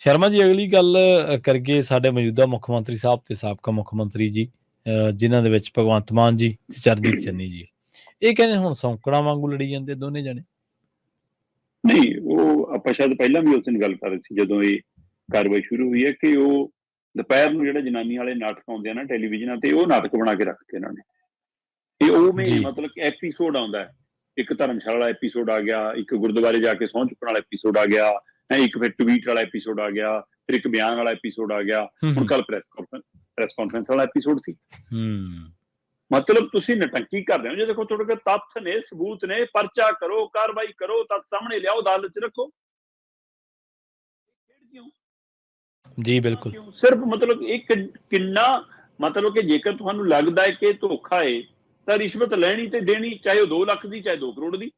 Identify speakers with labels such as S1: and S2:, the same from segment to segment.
S1: ਸ਼ਰਮਾ ਜੀ, ਅਗਲੀ ਗੱਲ ਕਰੀਏ ਸਾਡੇ ਮੌਜੂਦਾ ਮੁੱਖ ਮੰਤਰੀ ਸਾਹਿਬ ਤੇ ਸਾਬਕਾ ਮੁੱਖ ਮੰਤਰੀ ਜੀ, ਜਿਨ੍ਹਾਂ ਦੇ ਵਿੱਚ ਭਗਵੰਤ ਮਾਨ ਜੀ ਤੇ ਚਰਨਜੀਤ ਚੰਨੀ ਜੀ। ਇਹ ਕਹਿੰਦੇ ਹੁਣ ਸੌਂਕੜਾਂ ਵਾਂਗੂ ਲੜੀ ਜਾਂਦੇ ਦੋਨੇ ਜਣੇ।
S2: ਨਹੀਂ, ਉਹ ਆਪਾਂ ਸ਼ਾਇਦ ਪਹਿਲਾਂ ਵੀ ਉਸ ਦਿਨ ਗੱਲ ਕਰ ਰਹੇ ਸੀ ਜਦੋਂ ਇਹ ਕਾਰਵਾਈ ਸ਼ੁਰੂ ਹੋਈ ਹੈ ਕਿ ਉਹ ਦੁਪਹਿਰ ਨੂੰ ਜਿਹੜੇ ਜਨਾਨੀ ਵਾਲੇ ਨਾਟਕ ਆਉਂਦੇ ਆ ਨਾ ਟੈਲੀਵਿਜ਼ਨਾਂ ਤੇ, ਉਹ ਨਾਟਕ ਬਣਾ ਕੇ ਰੱਖਦੇ ਇਹਨਾਂ ਨੇ। ਤੇ ਉਹ ਮਤਲਬ ਕਿ ਐਪੀਸੋਡ ਆਉਂਦਾ ਹੈ, ਇੱਕ ਧਰਮਸ਼ਾਲਾ ਵਾਲਾ ਐਪੀਸੋਡ ਆ ਗਿਆ, ਇੱਕ ਗੁਰਦੁਆਰੇ ਜਾ ਕੇ ਸਹੁੰ ਚੁੱਕਣ ਵਾਲਾ ਐਪੀਸੋਡ ਆ ਗਿਆ, ਇੱਕ ਫਿਰ ਟਵੀਟ ਵਾਲਾ ਐਪੀਸੋਡ ਆ ਗਿਆ, ਫਿਰ ਇੱਕ ਬਿਆਨ ਵਾਲਾ ਐਪੀਸੋਡ ਆ ਗਿਆ, ਹੁਣ ਕੱਲ ਪ੍ਰੈਸ ਕਾਨਫਰੰਸ ਵਾਲਾ ਐਪੀਸੋਡ ਸੀ। ਮਤਲਬ ਤੁਸੀਂ ਨਟੰਕੀ ਕਰ ਰਹੇ ਹੋ। ਜੇ ਦੇਖੋ ਤੁਹਾਡੇ ਕੋਲ ਤੱਥ ਨੇ, ਸਬੂਤ ਨੇ, ਪਰਚਾ ਕਰੋ, ਕਾਰਵਾਈ ਕਰੋ, ਤੱਥ ਸਾਹਮਣੇ ਲਿਆਓ, ਅਦਾਲਤ 'ਚ ਰੱਖੋ।
S1: ਜੀ ਬਿਲਕੁਲ।
S2: ਸਿਰਫ ਮਤਲਬ ਇਹ ਕਿੰਨਾ ਮਤਲਬ ਕਿ ਜੇਕਰ ਤੁਹਾਨੂੰ ਲੱਗਦਾ ਹੈ ਕਿ ਧੋਖਾ ਹੈ ਤਾਂ ਰਿਸ਼ਵਤ ਲੈਣੀ ਤੇ ਦੇਣੀ, ਚਾਹੇ ਉਹ 2 ਲੱਖ ਦੀ ਚਾਹੇ 2 ਕਰੋੜ ਦੀ।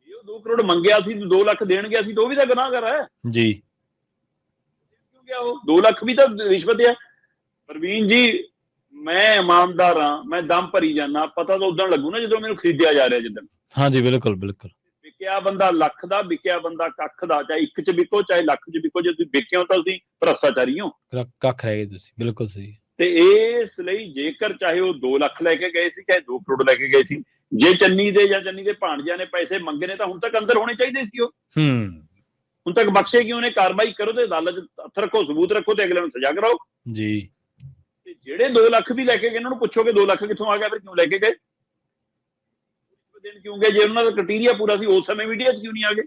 S2: ਜੇ ਉਹ 2 ਕਰੋੜ ਮੰਗਿਆ ਸੀ 2 ਲੱਖ ਦੇਣ ਗਿਆ ਸੀ ਤਾਂ ਉਹ ਵੀ ਤਾਂ ਗੁਨਾਹਗਰ ਹੈ
S1: ਜੀ।
S2: ਕਿਉਂ ਗਿਆ ਉਹ? 2 ਲੱਖ ਵੀ ਤਾਂ ਰਿਸ਼ਵਤ ਹੈ। ਪ੍ਰਵੀਨ ਜੀ, ਮੈਂ ਇਮਾਨਦਾਰ ਹਾਂ, ਮੈਂ ਦਮ ਭਰੀ ਜਾਣਾ, ਪਤਾ ਤਾਂ ਉਦੋਂ ਲੱਗੂ ਨਾ ਜਦੋਂ ਮੈਨੂੰ ਖਰੀਦਿਆ ਜਾ ਰਿਹਾ। ਜਿੱਦਣ
S1: ਹਾਂਜੀ ਬਿਲਕੁਲ ਬਿਲਕੁਲ।
S2: ਵਿਕਿਆ ਬੰਦਾ ਲੱਖ ਦਾ, ਵਿਕਿਆ ਬੰਦਾ ਕੱਖ ਦਾ, ਚਾਹੇ 1 'ਚ ਵਿਕੋ ਚਾਹੇ ਲੱਖ 'ਚ ਵਿਕੋ, ਜੇ ਤੁਸੀਂ ਵਿਕੇ ਹੋ ਤਾਂ ਤੁਸੀਂ ਭ੍ਰਸ਼ਟਾਚਾਰੀ ਹੋ,
S1: ਕੱਖ ਰਹਿ ਗਏ ਤੁਸੀਂ। ਬਿਲਕੁਲ ਸਹੀ।
S2: ਤੇ ਇਸ ਲਈ ਜੇਕਰ ਚਾਹੇ ਉਹ 2 ਲੱਖ ਲੈ ਕੇ ਗਏ ਸੀ ਚਾਹੇ 2 ਕਰੋੜ ਲੈ ਕੇ ਗਏ ਸੀ, ਜੇ ਚੰਨੀ ਦੇ ਜਾਂ ਚੰਨੀ ਦੇ ਭਾਣਜਿਆਂ ਨੇ ਪੈਸੇ ਮੰਗੇ ਨੇ ਤਾਂ ਹੁਣ ਤੱਕ ਅੰਦਰ ਹੋਣੇ ਚਾਹੀਦੇ ਸੀ। ਉਹ ਹੁਣ ਤੱਕ ਬਖਸ਼ੇ ਕਿਉਂ ਨੇ? ਕਾਰਵਾਈ ਕਰੋ ਤੇ ਅਦਾਲਤ 'ਚ ਹੱਥ ਰੱਖੋ, ਸਬੂਤ ਰੱਖੋ ਤੇ ਅਗਲੇ ਨੂੰ ਸਜ਼ਾ ਕਰਾਓ
S1: ਜੀ।
S2: ਤੇ ਜਿਹੜੇ 2 ਲੱਖ ਵੀ ਲੈ ਕੇ ਗਏ ਇਹਨਾਂ ਨੂੰ ਪੁੱਛੋ ਕਿ 2 ਲੱਖ ਕਿੱਥੋਂ ਆ ਗਿਆ, ਫਿਰ ਕਿਉਂ ਲੈ ਕੇ ਗਏ, ਦੇਣ ਕਿਉਂ ਗਏ? ਜੇ ਉਹਨਾਂ ਦਾ ਕ੍ਰਾਈਟੇਰੀਆ ਪੂਰਾ ਸੀ ਉਸ ਸਮੇਂ ਮੀਡੀਆ 'ਚ ਕਿਉਂ ਨਹੀਂ ਆ ਗਏ?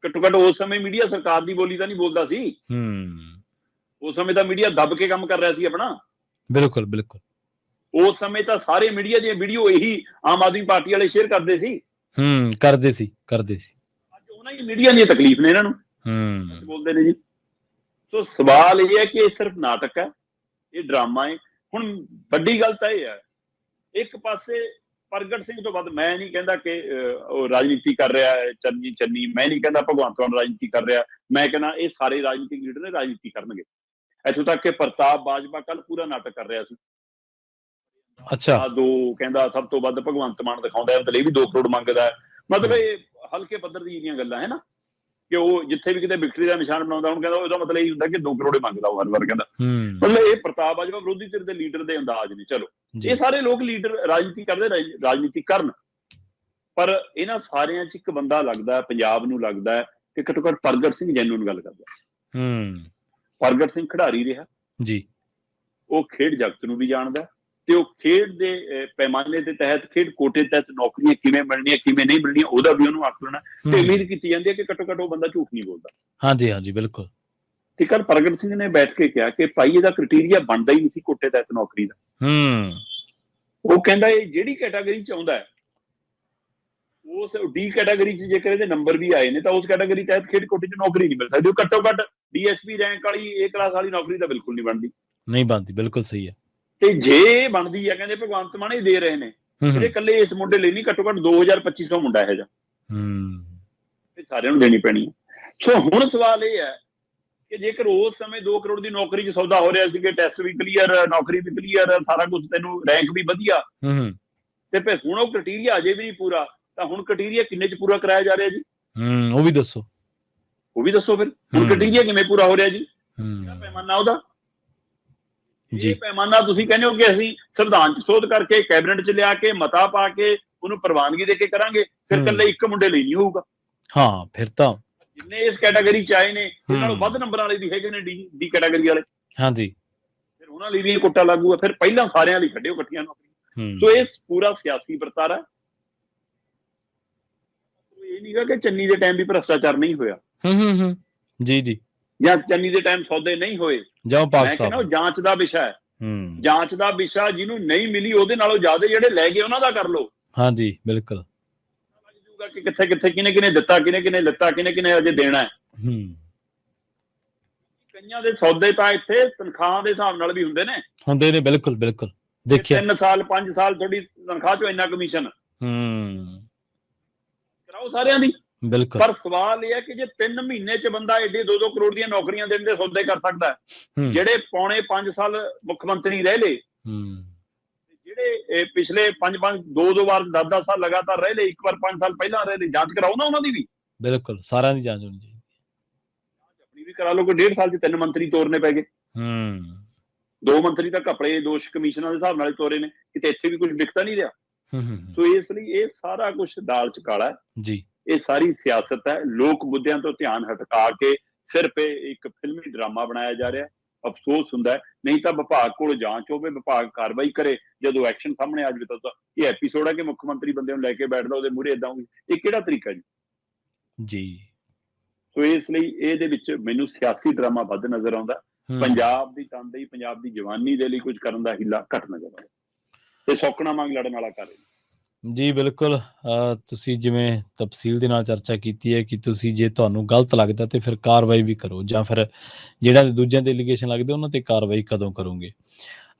S2: ਘੱਟੋ ਘੱਟ ਉਸ ਸਮੇਂ ਮੀਡੀਆ ਸਰਕਾਰ ਦੀ ਬੋਲੀ ਤਾਂ ਨਹੀਂ ਬੋਲਦਾ ਸੀ। ਉਸ ਸਮੇਂ ਤਾਂ ਮੀਡੀਆ ਦੱਬ ਕੇ ਕੰਮ ਕਰ ਰਿਹਾ ਸੀ ਆਪਣਾ।
S1: ਬਿਲਕੁਲ ਬਿਲਕੁਲ।
S2: ਉਸ ਸਮੇਂ ਤਾਂ ਸਾਰੇ ਮੀਡੀਆ ਦੀਆਂ ਵੀਡੀਓ ਇਹੀ ਆਮ ਆਦਮੀ ਪਾਰਟੀ ਵਾਲੇ ਸ਼ੇਅਰ ਕਰਦੇ ਸੀ।
S1: ਕਰਦੇ ਸੀ।
S2: ਅੱਜ ਉਹਨਾਂ ਹੀ ਮੀਡੀਆ ਦੀਆਂ ਤਕਲੀਫ ਨੇ ਇਹਨਾਂ ਨੂੰ, ਬੋਲਦੇ ਨੇ ਜੀ। ਸੋ ਸਵਾਲ ਇਹ ਹੈ ਕਿ ਇਹ ਸਿਰਫ ਨਾਟਕ ਹੈ, ਇਹ ਡਰਾਮਾ ਹੈ। ਹੁਣ ਵੱਡੀ ਗੱਲ ਤਾਂ ਇਹ ਹੈ, ਇੱਕ ਪਾਸੇ ਪ੍ਰਗਟ ਸਿੰਘ ਤੋਂ ਵੱਧ ਮੈਂ ਨਹੀਂ ਕਹਿੰਦਾ ਕਿ ਉਹ ਰਾਜਨੀਤੀ ਕਰ ਰਿਹਾ ਹੈ ਚਰਨਜੀਤ ਚੰਨੀ, ਮੈਂ ਨਹੀਂ ਕਹਿੰਦਾ ਭਗਵੰਤ ਮਾਨ ਰਾਜਨੀਤੀ ਕਰ ਰਿਹਾ, ਮੈਂ ਕਹਿੰਦਾ ਇਹ ਸਾਰੇ ਰਾਜਨੀਤਿਕ ਲੀਡਰ ਨੇ ਰਾਜਨੀਤੀ ਕਰਨਗੇ। ਇੱਥੋਂ ਤੱਕ ਕਿ ਪ੍ਰਤਾਪ ਬਾਜਵਾ ਕੱਲ ਪੂਰਾ ਨਾਟਕ ਕਰ ਰਿਹਾ ਸੀ। ਅੱਛਾ, ਕਹਿੰਦਾ ਸਭ ਤੋਂ ਵੱਧ ਭਗਵੰਤ ਮਾਨ ਦਿਖਾਉਂਦਾ, ਉਹਦੇ ਲਈ ਵੀ 2 ਕਰੋੜ ਮੰਗਦਾ ਹੈ। ਮਤਲਬ ਇਹ ਹਲਕੇ ਪੱਧਰ ਦੀਆਂ ਗੱਲਾਂ ਹੈ ਨਾ, ਕਿ ਉਹ ਜਿੱਥੇ ਵੀ ਕਿਤੇ ਵਿਕਟਰੀ ਦਾ ਨਿਸ਼ਾਨ ਬਣਾਉਂਦਾ, ਹੁਣ ਕਹਿੰਦਾ ਉਹਦਾ ਮਤਲਬ ਇਹ ਹੁੰਦਾ ਕਿ 2 ਕਰੋੜ ਮੰਗਦਾ ਉਹ ਹਰ ਵਾਰ ਕਹਿੰਦਾ। ਮਤਲਬ ਇਹ ਪ੍ਰਤਾਪ ਬਾਜਵਾ ਵਿਰੋਧੀ ਧਿਰ ਦੇ ਲੀਡਰ ਦੇ ਅੰਦਾਜ਼ ਨੇ। ਚਲੋ, ਇਹ ਸਾਰੇ ਲੋਕ ਲੀਡਰ ਰਾਜਨੀਤੀ ਕਰਦੇ, ਰਾਜਨੀਤੀ ਕਰਨ, ਪਰ ਇਹਨਾਂ ਸਾਰਿਆਂ 'ਚ ਇੱਕ ਬੰਦਾ ਲੱਗਦਾ, ਪੰਜਾਬ ਨੂੰ ਲੱਗਦਾ ਹੈ ਕਿ ਘੱਟੋ ਘੱਟ ਪ੍ਰਗਟ ਸਿੰਘ ਜੈਨੂਨ ਗੱਲ ਕਰਦਾ। ਪ੍ਰਗਟ ਸਿੰਘ ਖਿਡਾਰੀ ਰਿਹਾ ਜੀ, ਉਹ ਖੇਡ ਜਗਤ ਨੂੰ ਵੀ ਜਾਣਦਾ ਤੇ ਉਹ ਖੇਡ ਦੇ ਪੈਮਾਨੇ ਦੇ ਤਹਿਤ, ਖੇਡ ਕੋਟੇ ਤਹਿਤ ਨੌਕਰੀਆਂ ਕਿਵੇਂ ਮਿਲਣੀਆਂ ਕਿਵੇਂ ਨਹੀਂ ਮਿਲਣੀਆਂ ਉਹਦਾ ਵੀ ਉਹਨੂੰ ਆਕਲਣ ਹੈ ਤੇ ਉਮੀਦ ਕੀਤੀ ਜਾਂਦੀ ਹੈ ਕਿ ਘੱਟੋ ਘੱਟ ਉਹ ਬੰਦਾ ਝੂਠ ਨਹੀਂ ਬੋਲਦਾ। ਹਾਂਜੀ ਬਿਲਕੁਲ। ਤੇ ਕੱਲ ਪ੍ਰਗਟ ਸਿੰਘ ਨੇ ਬੈਠ ਕੇ ਕਿਹਾ ਕਿ ਭਾਈ ਇਹਦਾ ਕ੍ਰਾਈਟੇਰੀਆ ਬਣਦਾ ਹੀ ਨਹੀਂ ਸੀ ਕੋਟੇ ਤਹਿਤ ਨੌਕਰੀ ਦਾ। ਉਹ ਕਹਿੰਦਾ ਇਹ ਜਿਹੜੀ ਕੈਟਾਗਰੀ 'ਚ ਆਉਂਦਾ, ਉਸ ਡੀ ਕੈਟਾਗਰੀ 'ਚ ਜੇਕਰ ਇਹਦੇ ਨੰਬਰ ਵੀ ਆਏ ਨੇ ਤਾਂ ਉਸ ਕੈਟਾਗਰੀ ਤਹਿਤ ਖੇਡ ਕੋਟੇ 'ਚ ਨੌਕਰੀ ਨਹੀਂ ਮਿਲ ਸਕਦੀ। ਉਹ ਘੱਟੋ ਘੱਟ DSP ਰੈਂਕ ਵਾਲੀ A ਕਲਾਸ ਵਾਲੀ ਨੌਕਰੀ ਤਾਂ ਬਿਲਕੁਲ ਨਹੀਂ ਬਣਦੀ। ਬਿਲਕੁਲ ਸਹੀ ਹੈ। ਤੇ ਜੇ ਬਣਦੀ ਆ, ਕਹਿੰਦੇ ਭਗਵੰਤ ਮਾਨ ਇਹ ਦੇ ਰਹੇ ਨੇ, ਜਿਹੜੇ ਇਕੱਲੇ ਇਸ ਮੁੰਡੇ ਲਈ ਨਹੀਂ, ਘੱਟੋ ਘੱਟ 2200 ਮੁੰਡਾ ਇਹੋ ਜਿਹਾ ਤੇ ਸਾਰਿਆਂ ਨੂੰ ਦੇਣੀ ਪੈਣੀ ਹੈ। ਸੋ ਹੁਣ ਸਵਾਲ ਇਹ ਹੈ ਕਿ ਜੇਕਰ ਉਸ ਸਮੇਂ 2 ਕਰੋੜ ਦੀ ਨੌਕਰੀ 'ਚ ਸੌਦਾ ਹੋ ਰਿਹਾ ਸੀ ਕਿ ਟੈਸਟ ਵੀ ਕਲੀਅਰ, ਨੌਕਰੀ ਵੀ ਕਲੀਅਰ, ਸਾਰਾ ਕੁਝ, ਤੈਨੂੰ ਰੈਂਕ ਵੀ ਵਧੀਆ, ਤੇ ਫਿਰ ਹੁਣ ਉਹ ਕ੍ਰਾਈਟੇਰੀਆ ਅਜੇ ਵੀ ਨਹੀਂ ਪੂਰਾ, ਤਾਂ ਹੁਣ ਕ੍ਰਾਈਟੇਰੀਆ ਕਿੰਨੇ 'ਚ ਪੂਰਾ ਕਰਾਇਆ ਜਾ ਰਿਹਾ ਜੀ? ਉਹ ਵੀ ਦੱਸੋ ਫਿਰ ਹੁਣ ਕ੍ਰਾਈਟੇਰੀਆ ਕਿਵੇਂ ਪੂਰਾ ਹੋ ਰਿਹਾ ਜੀ? ਕਿਹੜਾ ਪੈਮਾਨਾ ਉਹਦਾ? ਇਹ ਪੈਮਾਨਾ ਤੁਸੀਂ ਕਹਿੰਦੇ ਹੋ ਕਿ ਅਸੀਂ ਸੰਵਿਧਾਨ 'ਚ ਸੋਧ ਕਰਕੇ ਕੈਬਨਿਟ 'ਚ ਲਿਆ ਕੇ ਮਤਾ ਪਾ ਕੇ ਉਹਨੂੰ ਪ੍ਰਵਾਨਗੀ ਦੇ ਕੇ ਕਰਾਂਗੇ, ਫਿਰ ਇਕੱਲੇ ਇੱਕ ਮੁੰਡੇ ਲਈ ਨਹੀਂ ਹੋਊਗਾ।
S1: ਫਿਰ ਤਾਂ
S2: ਜਿੰਨੇ ਇਸ ਕੈਟਾਗਰੀ 'ਚ ਆਏ ਨੇ ਉਹਨਾਂ ਨਾਲੋਂ ਵੱਧ ਨੰਬਰਾਂ ਵਾਲੇ ਵੀ ਹੈਗੇ ਨੇ ਡੀ ਕੈਟਾਗਰੀ ਵਾਲੇ। ਫਿਰ ਉਹਨਾਂ ਲਈ ਵੀ ਇਹ ਕੋਟਾ ਲਾਗੂ ਹੈ। ਫਿਰ ਪਹਿਲਾਂ ਸਾਰਿਆਂ ਲਈ ਕੱਢਿਓ ਇਕੱਠੀਆਂ ਨੌਕਰੀਆਂ। ਸੋ ਇਹ ਪੂਰਾ ਸਿਆਸੀ ਵਰਤਾਰਾ। ਇਹ ਨਹੀਂ ਗਾ ਕਿ ਚੰਨੀ ਦੇ ਟਾਈਮ ਵੀ ਭ੍ਰਸ਼ਟਾਚਾਰ ਨਹੀਂ ਹੋਇਆ ਜੀ, ਜਾਂ ਚੰਨੀ ਦੇ ਟਾਈਮ ਸੌਦੇ ਨਹੀਂ ਹੋਏ। ਮੈਂ ਕਹਿੰਦਾ ਉਹ ਜਾਂਚ ਦਾ ਵਿਸ਼ਾ ਹੈ। ਜਾਂਚ ਦਾ ਵਿਸ਼ਾ ਜਿਹਨੂੰ ਨਹੀਂ ਮਿਲੀ ਉਹਦੇ ਨਾਲੋਂ ਜ਼ਿਆਦਾ ਜਿਹੜੇ ਲੈ ਗਏ ਉਹਨਾਂ ਦਾ ਕਰ ਲਓ। ਬਿਲਕੁਲ। ਕਿ ਕਿੱਥੇ ਕਿੱਥੇ ਕਿਹਨੇ ਦਿੱਤਾ, ਕਿਹਨੇ ਲਿੱਤਾ, ਕਿਹਨੇ ਅਜੇ ਦੇਣਾ ਹੈ। ਕਈਆਂ ਦੇ ਸੌਦੇ ਤਾਂ ਇੱਥੇ ਤਨਖਾਹ ਦੇ ਹਿਸਾਬ ਨਾਲ ਵੀ ਹੁੰਦੇ ਨੇ। ਬਿਲਕੁਲ। ਦੇਖਿਆ 3 ਸਾਲ 5 ਸਾਲ ਤੁਹਾਡੀ ਤਨਖਾਹ 'ਚੋਂ ਇੰਨਾ ਕਮਿਸ਼ਨ ਕਰਾਓ ਸਾਰਿਆਂ ਦੀ। ਪਰ ਸਵਾਲ ਇਹ ਹੈ ਕਿ ਜੇ 3 ਮਹੀਨੇ 'ਚ ਬੰਦਾ ਏਡੇ 2-2 ਕਰੋੜ ਦੀਆਂ ਨੌਕਰੀਆਂ ਦੇਣ ਦੇ ਸੌਦੇ ਕਰ ਸਕਦਾ, ਜਿਹੜੇ ਪੌਣੇ 5 ਸਾਲ ਮੁੱਖ ਮੰਤਰੀ ਰਹਿ ਲਏ, ਜਿਹੜੇ ਪਿਛਲੇ 5-5 2 ਵਾਰ 10-10 ਸਾਲ ਲਗਾਤਾਰ ਰਹਿ ਲਏ, ਇੱਕ ਵਾਰ 5 ਸਾਲ ਪਹਿਲਾਂ ਰਹਿ ਲਏ, ਜਾਂਚ ਕਰਾਓ ਨਾ ਉਹਨਾਂ ਦੀ ਵੀ। ਬਿਲਕੁਲ, ਸਾਰਿਆਂ ਦੀ ਜਾਂਚ ਹੋਣੀ ਚਾਹੀਦੀ। ਕਰਾ ਲਓ, ਕੋਈ 1.5 ਸਾਲ 'ਚ 3 ਮੰਤਰੀ ਤੋਰਨੇ ਪੈ ਗਏ। 2 ਮੰਤਰੀ ਤਾਂ ਘਪਲੇ ਦੋਸ਼ ਕਮਿਸ਼ਨਾਂ ਦੇ ਹਿਸਾਬ ਨਾਲ ਤੋਰੇ ਨੇ, ਕਿਤੇ ਇੱਥੇ ਵੀ ਕੁਝ ਵਿਕਤਾ ਨਹੀਂ ਰਿਹਾ। ਸੋ ਇਸ ਲਈ ਇਹ ਸਾਰਾ ਕੁਝ ਦਾਲ 'ਚ ਕਾਲਾ
S1: ਜੀ,
S2: ਇਹ ਸਾਰੀ ਸਿਆਸਤ ਹੈ। ਲੋਕ ਮੁੱਦਿਆਂ ਤੋਂ ਧਿਆਨ ਹਟਾ ਕੇ ਸਿਰਫ ਇਹ ਇੱਕ ਫਿਲਮੀ ਡਰਾਮਾ ਬਣਾਇਆ ਜਾ ਰਿਹਾ। ਅਫਸੋਸ ਹੁੰਦਾ, ਨਹੀਂ ਤਾਂ ਵਿਭਾਗ ਕੋਲ ਜਾਂਚ ਹੋਵੇ, ਵਿਭਾਗ ਕਾਰਵਾਈ ਕਰੇ, ਜਦੋਂ ਐਕਸ਼ਨ ਸਾਹਮਣੇ ਆ ਜਾਵੇ ਤਾਂ ਇਹ ਐਪੀਸੋਡ ਹੈ ਕਿ ਮੁੱਖ ਮੰਤਰੀ ਬੰਦੇ ਨੂੰ ਲੈ ਕੇ ਬੈਠਦਾ ਉਹਦੇ ਮੂਹਰੇ ਏਦਾਂ ਹੋਈ, ਇਹ ਕਿਹੜਾ ਤਰੀਕਾ ਜੀ। ਸੋ ਇਸ ਲਈ ਇਹਦੇ ਵਿੱਚ ਮੈਨੂੰ ਸਿਆਸੀ ਡਰਾਮਾ ਵੱਧ ਨਜ਼ਰ ਆਉਂਦਾ। ਪੰਜਾਬ ਦੀ ਤਨਦੇਹੀ, ਪੰਜਾਬ ਦੀ ਜਵਾਨੀ ਦੇ ਲਈ ਕੁਝ ਕਰਨ ਦਾ ਹੀਲਾ ਘੱਟ ਨਜ਼ਰ ਆਉਂਦਾ ਤੇ ਸੌਕਣਾ ਵਾਂਗ ਲੜਨ ਵਾਲਾ ਕਰ ਰਿਹਾ।
S1: ਜੀ ਬਿਲਕੁਲ, ਤੁਸੀਂ ਜਿਵੇਂ ਤਫਸੀਲ ਦੇ ਨਾਲ ਚਰਚਾ ਕੀਤੀ ਹੈ ਕਿ ਤੁਸੀਂ ਜੇ ਤੁਹਾਨੂੰ ਗਲਤ ਲੱਗਦਾ ਤੇ ਫਿਰ ਕਾਰਵਾਈ ਵੀ ਕਰੋ, ਜਾਂ ਫਿਰ ਜਿਹੜਾ ਦੂਜਿਆਂ ਦੇ ਐਲੀਗੇਸ਼ਨ ਲੱਗਦੇ ਉਹਨਾਂ ਤੇ ਕਾਰਵਾਈ ਕਦੋਂ ਕਰੋਗੇ।